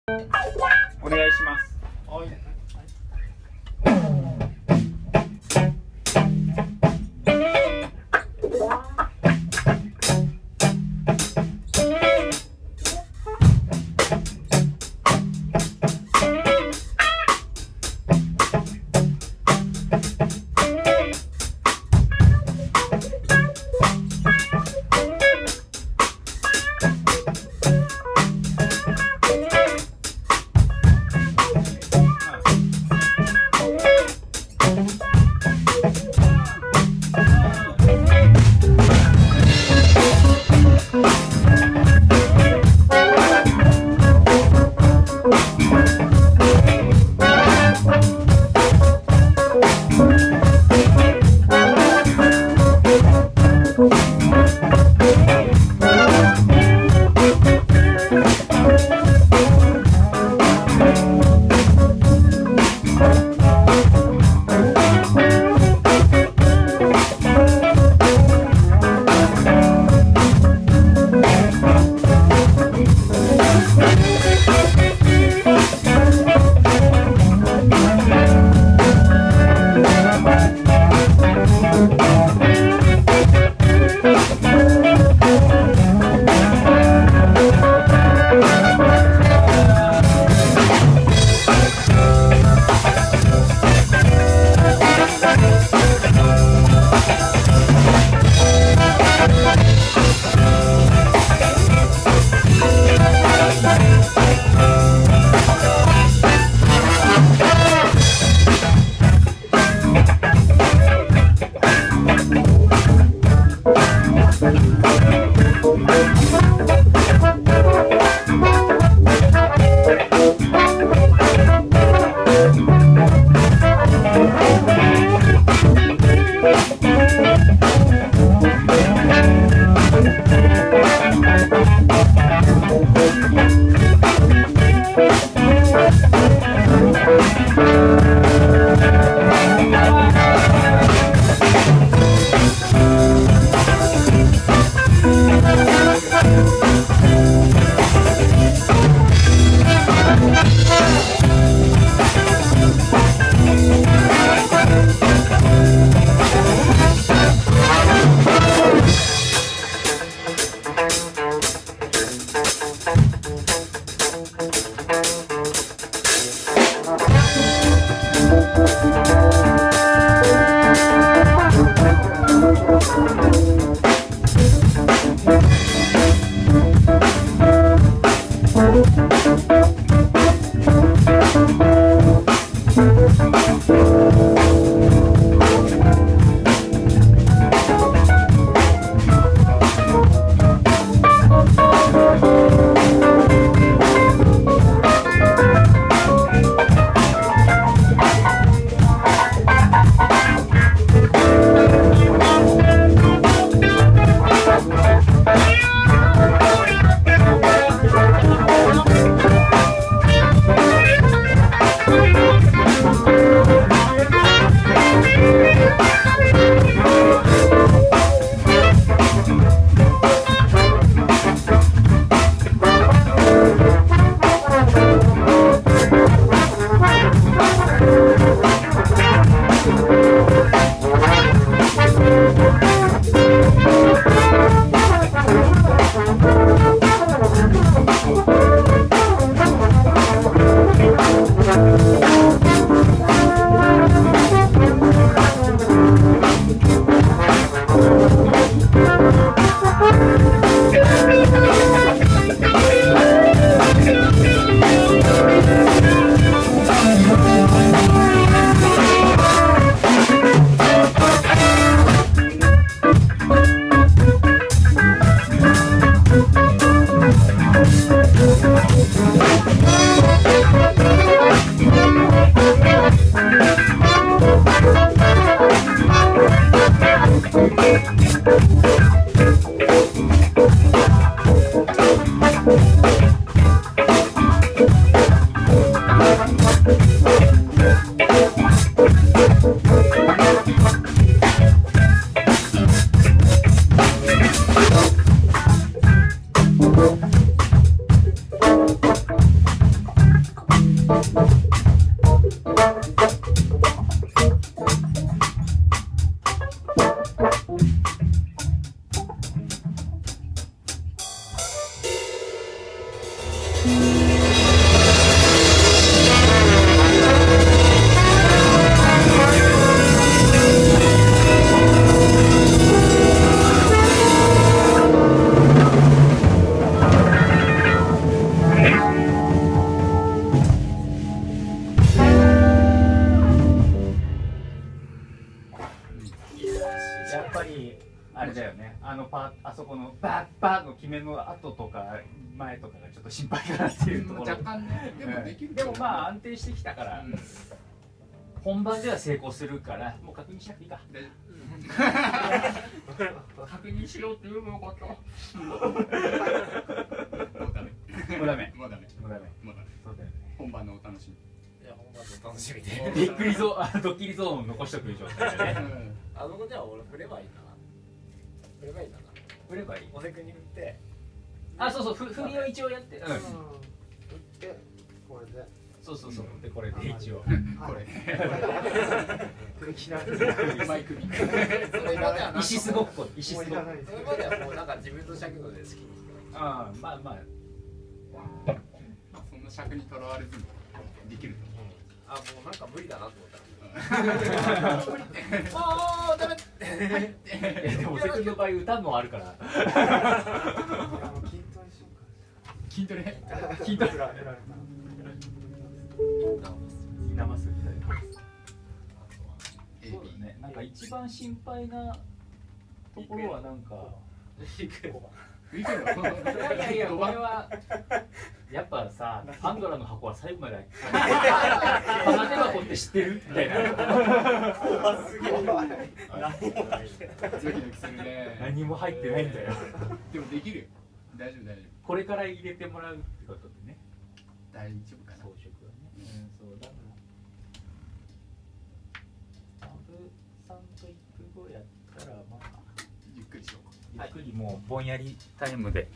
お願いします。はい。やっぱりあれだよね、あそこのバッバーの決めの後とか前とかがちょっと心配かなっていうところ。若干ね、でもできる。でもまあ安定してきたから、本番では成功するからもう確認しなくていいか。確認しろって言うのよかった。もうダメ。もうダメ。もうダメ。もうダメ。もうダメ。そうだよね。本番のお楽しみ。いや、本番の楽しみで。びっくりドッキリゾーンを残しとく状態でね。あの子じゃあ俺振ればいいかな。振ればいいかな。振ればいい。おせくに振って。あ、そうそう、振りを一応やって。振ってこれで。そうそうそう。でこれで一応。これ。マイク。それまでは石すごっこ。石すごっこ。それまではもうなんか自分の尺度で好きに。ああ、まあまあ。そんな尺にとらわれずにできる。あ、もうなんか無理だなと思ったら。もうダメ。でもおせくの場合歌もあるから。筋トレ。筋トレ。ナマスみたいな。そうだね。なんか一番心配なところはなんか。いやいやいや、これはやっぱさ、パンドラの箱は最後まで玉手箱って知ってるみたいな。すげえ。ドキドキするね。何も入ってないんだよ。でもできるよ。大丈夫大丈これから入れてもらうってことでね。夫。大丈夫かな。装飾はね。そうだから。サブさんと1分後やったらまあゆっくりしよう。ゆっくりもうぼんやりタイムで。